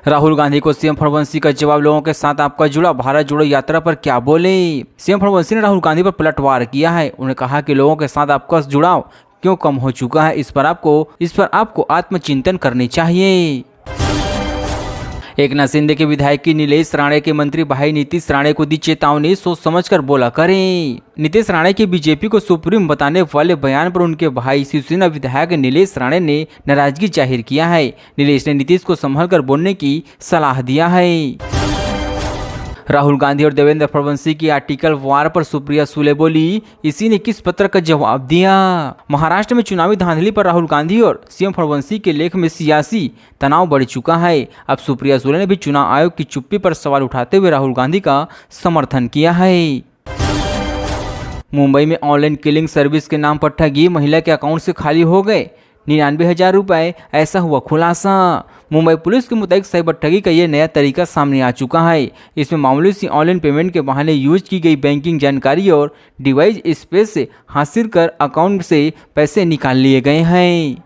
राहुल गांधी को सीएम फडणवीस का जवाब, लोगों के साथ आपका जुड़ा भारत जोड़ो यात्रा पर क्या बोले। सीएम फडणवीस ने राहुल गांधी पर पलटवार किया है। उन्होंने कहा कि लोगों के साथ आपका जुड़ाव क्यों कम हो चुका है, इस पर आपको आत्मचिंतन करनी चाहिए। एकनाथ शिंदे के विधायक नीलेश राणे के मंत्री भाई नीतीश राणे को दी चेतावनी, सोच समझकर बोला करें। नीतीश राणे के बीजेपी को सुप्रीम बताने वाले बयान पर उनके भाई शिवसेना विधायक नीलेश राणे ने नाराजगी जाहिर किया है। नीलेश ने नीतीश को संभलकर बोलने की सलाह दिया है। राहुल गांधी और देवेंद्र फडणवीस की आर्टिकल वार पर सुप्रिया सुले बोली, इसी ने किस पत्र का जवाब दिया। महाराष्ट्र में चुनावी धांधली पर राहुल गांधी और सीएम फडणवीस के लेख में सियासी तनाव बढ़ चुका है। अब सुप्रिया सुले ने भी चुनाव आयोग की चुप्पी पर सवाल उठाते हुए राहुल गांधी का समर्थन किया है। मुंबई में ऑनलाइन किलिंग सर्विस के नाम पर ठगी, महिला के अकाउंट से खाली हो गए 99,000 रुपए, ऐसा हुआ खुलासा। मुंबई पुलिस के मुताबिक साइबर ठगी का यह नया तरीका सामने आ चुका है। इसमें मामूली सी ऑनलाइन पेमेंट के बहाने यूज की गई बैंकिंग जानकारी और डिवाइस स्पेस से हासिल कर अकाउंट से पैसे निकाल लिए गए हैं।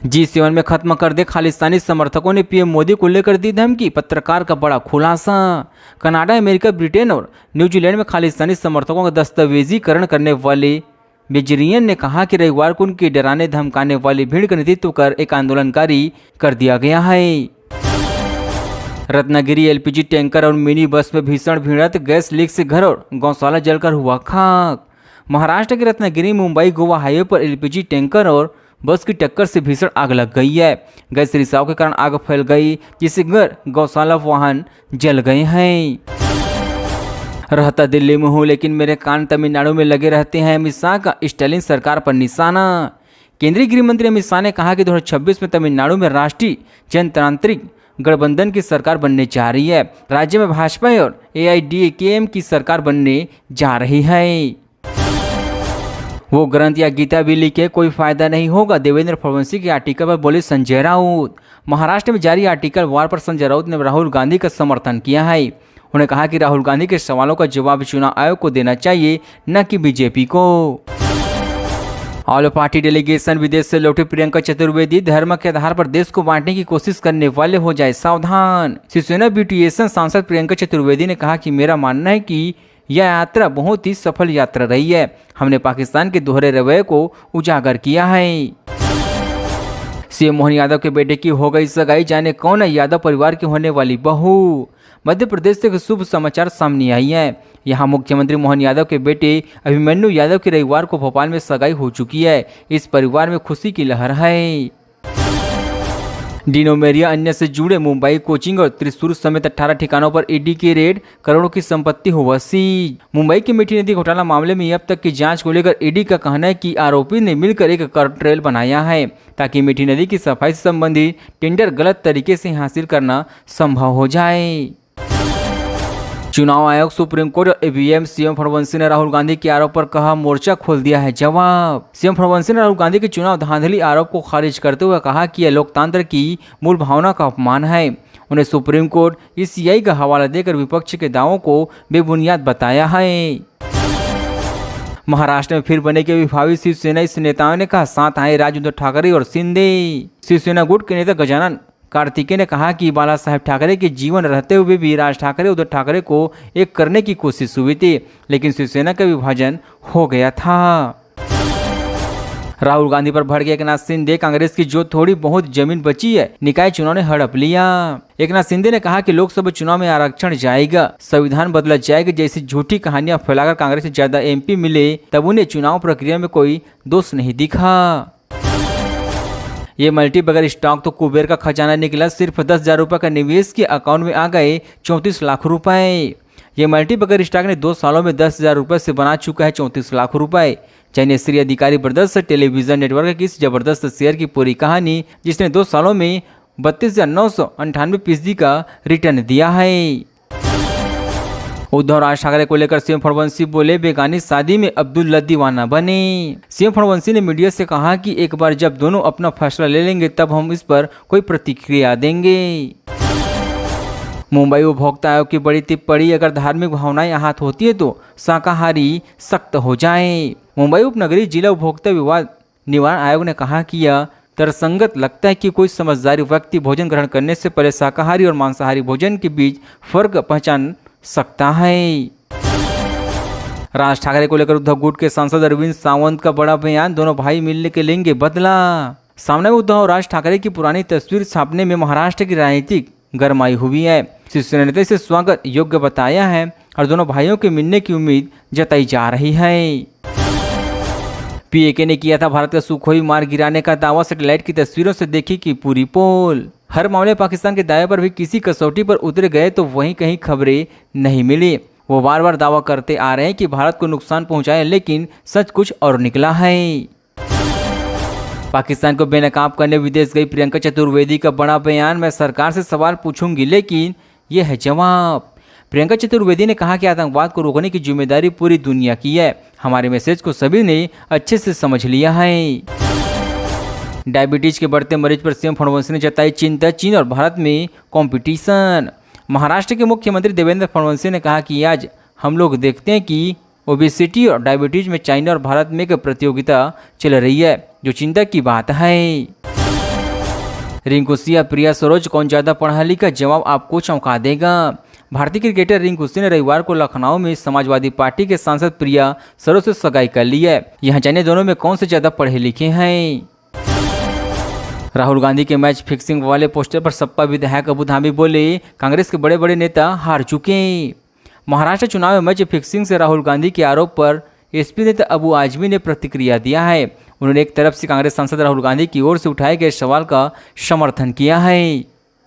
G7 में खत्म कर दे खालिस्तानी समर्थकों ने पीएम मोदी को लेकर दी धमकी, पत्रकार का बड़ा खुलासा। कनाडा, अमेरिका, ब्रिटेन और न्यूजीलैंड में खालिस्तानी समर्थकों का दस्तावेजीकरण करने वाले बेजरियन ने कहा कि रविवार को उनकी डराने धमकाने वाली भीड़ का नेतृत्व कर एक आंदोलनकारी कर दिया गया है। रत्नागिरी एलपीजी टैंकर और मिनी बस में भीषण भिड़ंत, गैस लीक से घर और गौशाला जलकर हुआ खाक। महाराष्ट्र के रत्नागिरी मुंबई गोवा हाईवे पर एलपीजी टैंकर और बस की टक्कर से भीषण आग लग गई है। गैस रिसाव के कारण आग फैल गई, जिससे घर, गौशाला, वाहन जल गए हैं। रहता दिल्ली में हूँ लेकिन मेरे कान तमिलनाडु में लगे रहते हैं, अमित शाह का स्टालिन सरकार पर निशाना। केंद्रीय गृह मंत्री अमित शाह ने कहा कि 2026 में तमिलनाडु में राष्ट्रीय जनतांत्रिक गठबंधन की सरकार बनने जा रही है। राज्य में भाजपा और AIADMK की सरकार बनने जा रही है। वो ग्रंथ या गीता भी लिखे, कोई फायदा नहीं होगा, देवेंद्र फडणवीस के आर्टिकल पर बोले संजय राउत। महाराष्ट्र में जारी आर्टिकल वार पर संजय राउत ने राहुल गांधी का समर्थन किया है। उन्होंने कहा कि राहुल गांधी के सवालों का जवाब चुनाव आयोग को देना चाहिए, न कि बीजेपी को। ऑल पार्टी डेलीगेशन विदेश से लौटे प्रियंका चतुर्वेदी, धर्म के आधार पर देश को बांटने की कोशिश करने वाले हो जाए सावधान। शिवसेना ब्यूटिएशन सांसद प्रियंका चतुर्वेदी ने कहा कि मेरा मानना है कि यह यात्रा बहुत ही सफल यात्रा रही है। हमने पाकिस्तान के दोहरे रवैये को उजागर किया है। सीएम मोहन यादव के बेटे की हो गई सगाई, जाने कौन है यादव परिवार की होने वाली बहू। मध्य प्रदेश से शुभ समाचार सामने आई है। यहाँ मुख्यमंत्री मोहन यादव के बेटे अभिमन्यु यादव की रविवार को भोपाल में सगाई हो चुकी है। इस परिवार में खुशी की लहर है। डिनोमेरिया अन्य से जुड़े मुंबई, कोचिंग और त्रिशूर समेत 18 ठिकानों पर ईडी की रेड, करोड़ों की संपत्ति हुआ सीज। मुंबई के मीठी नदी घोटाला मामले में अब तक की जांच को लेकर ईडी का कहना है कि आरोपी ने मिलकर एक कार्टेल बनाया है ताकि मीठी नदी की सफाई से संबंधित टेंडर गलत तरीके से हासिल करना संभव हो जाए। चुनाव आयोग, सुप्रीम कोर्ट और ईवीएम, सीएम फडणवीस ने राहुल गांधी के आरोप पर कहा मोर्चा खोल दिया है जवाब। सीएम फडणवीस ने राहुल गांधी के चुनाव धांधली आरोप को खारिज करते हुए कहा कि यह लोकतंत्र की मूल भावना का अपमान है। उन्हें सुप्रीम कोर्ट ECI का हवाला देकर विपक्ष के दावों को बेबुनियाद बताया है। महाराष्ट्र में फिर बनेगी विभावी शिवसेना, इस नेताओं ने कहा साथ आए राज उद्धव ठाकरे और शिंदे। शिवसेना गुट के नेता गजानन कार्तिकेय ने कहा कि बाला साहेब ठाकरे के जीवन रहते हुए भी राज ठाकरे उद्धव ठाकरे को एक करने की कोशिश हुई थी, लेकिन शिवसेना का विभाजन हो गया था। राहुल गांधी पर भड़के एकनाथ शिंदे, कांग्रेस की जो थोड़ी बहुत जमीन बची है निकाय चुनाव ने हड़प लिया। एकनाथ शिंदे ने कहा कि लोकसभा चुनाव में आरक्षण जाएगा, संविधान बदला जाएगा जैसी झूठी कहानियां फैलाकर कांग्रेस से ज्यादा MP मिले, तब उन्हें चुनाव प्रक्रिया में कोई दोष नहीं दिखा। ये मल्टी बगैर स्टॉक तो कुबेर का खजाना निकला, सिर्फ 10,000 रुपये का निवेश के अकाउंट में आ गए 34 लाख रुपए। ये मल्टी बगैर स्टॉक ने 2 सालों में 10,000 रुपये से बना चुका है 34 लाख रुपए। चयनित अधिकारी ब्रदर्स टेलीविजन नेटवर्क की इस जबरदस्त शेयर की पूरी कहानी, जिसने 2 सालों में 32,998% का रिटर्न दिया है। उद्धव राज ठाकरे को लेकर सीएम फडणवीस बोले बेगानी शादी में अब्दुल्ला दीवाना बने। सीएम फडणवीस ने मीडिया से कहा कि एक बार जब दोनों अपना फैसला ले लेंगे तब हम इस पर कोई प्रतिक्रिया देंगे। मुंबई उपभोक्ता आयोग की बड़ी टिप्पणी, अगर धार्मिक भावनाएं आहत होती है तो शाकाहारी सख्त हो जाए। मुंबई उपनगरीय जिला उपभोक्ता विवाद निवारण आयोग ने कहा कि यह तर्कसंगत लगता है कि कोई समझदार व्यक्ति भोजन ग्रहण करने से पहले शाकाहारी और मांसाहारी भोजन के बीच फर्क पहचान सकता है। राज ठाकरे को लेकर उद्धव गुट के सांसद अरविंद सावंत का बड़ा बयान, दोनों भाई मिलने के लेंगे बदला। सामने में उद्धव और राज ठाकरे की पुरानी तस्वीर छापने में महाराष्ट्र की राजनीतिक गरमाई हुई है। शिवसेना नेता इसे स्वागत योग्य बताया है और दोनों भाइयों के मिलने की उम्मीद जताई जा रही है। पीएके ने किया था भारत का सुखोई मार गिराने का दावा, सैटेलाइट की तस्वीरों से देखी कि पूरी पोल। हर मामले पाकिस्तान के दावे पर भी किसी कसौटी पर उतर गए तो वहीं कहीं खबरें नहीं मिली। वो बार बार दावा करते आ रहे हैं कि भारत को नुकसान पहुंचाए, लेकिन सच कुछ और निकला है। पाकिस्तान को बेनकाब करने विदेश गई प्रियंका चतुर्वेदी का बड़ा बयान, मैं सरकार से सवाल पूछूंगी लेकिन ये है जवाब। प्रियंका चतुर्वेदी ने कहा कि आतंकवाद को रोकने की जिम्मेदारी पूरी दुनिया की है, हमारे मैसेज को सभी ने अच्छे से समझ लिया है। डायबिटीज के बढ़ते मरीज पर सीएम फडणवीस ने जताई चिंता, चीन और भारत में कंपटीशन। महाराष्ट्र के मुख्यमंत्री देवेंद्र फडणवीस ने कहा कि आज हम लोग देखते हैं कि ओबेसिटी और डायबिटीज में चाइना और भारत में एक प्रतियोगिता चल रही है, जो चिंता की बात है। रिंकू सिंह या प्रिया सरोज, कौन ज्यादा पढ़ा लिखा? जवाब आपको चौंका देगा। भारतीय क्रिकेटर रिंकू सिंह ने रविवार को लखनऊ में समाजवादी पार्टी के सांसद प्रिया सरोज से सगाई कर ली है। यहाँ जाने दोनों में कौन से ज्यादा पढ़े लिखे हैं। राहुल गांधी के मैच फिक्सिंग वाले पोस्टर पर सपा विधायक अबू धाबी बोले, कांग्रेस के बड़े बड़े नेता हार चुके। महाराष्ट्र चुनाव में मैच फिक्सिंग से राहुल गांधी के आरोप पर एसपी नेता अबू आजमी ने प्रतिक्रिया दिया है। उन्होंने एक तरफ से कांग्रेस सांसद राहुल गांधी की ओर से उठाए गए सवाल का समर्थन किया है।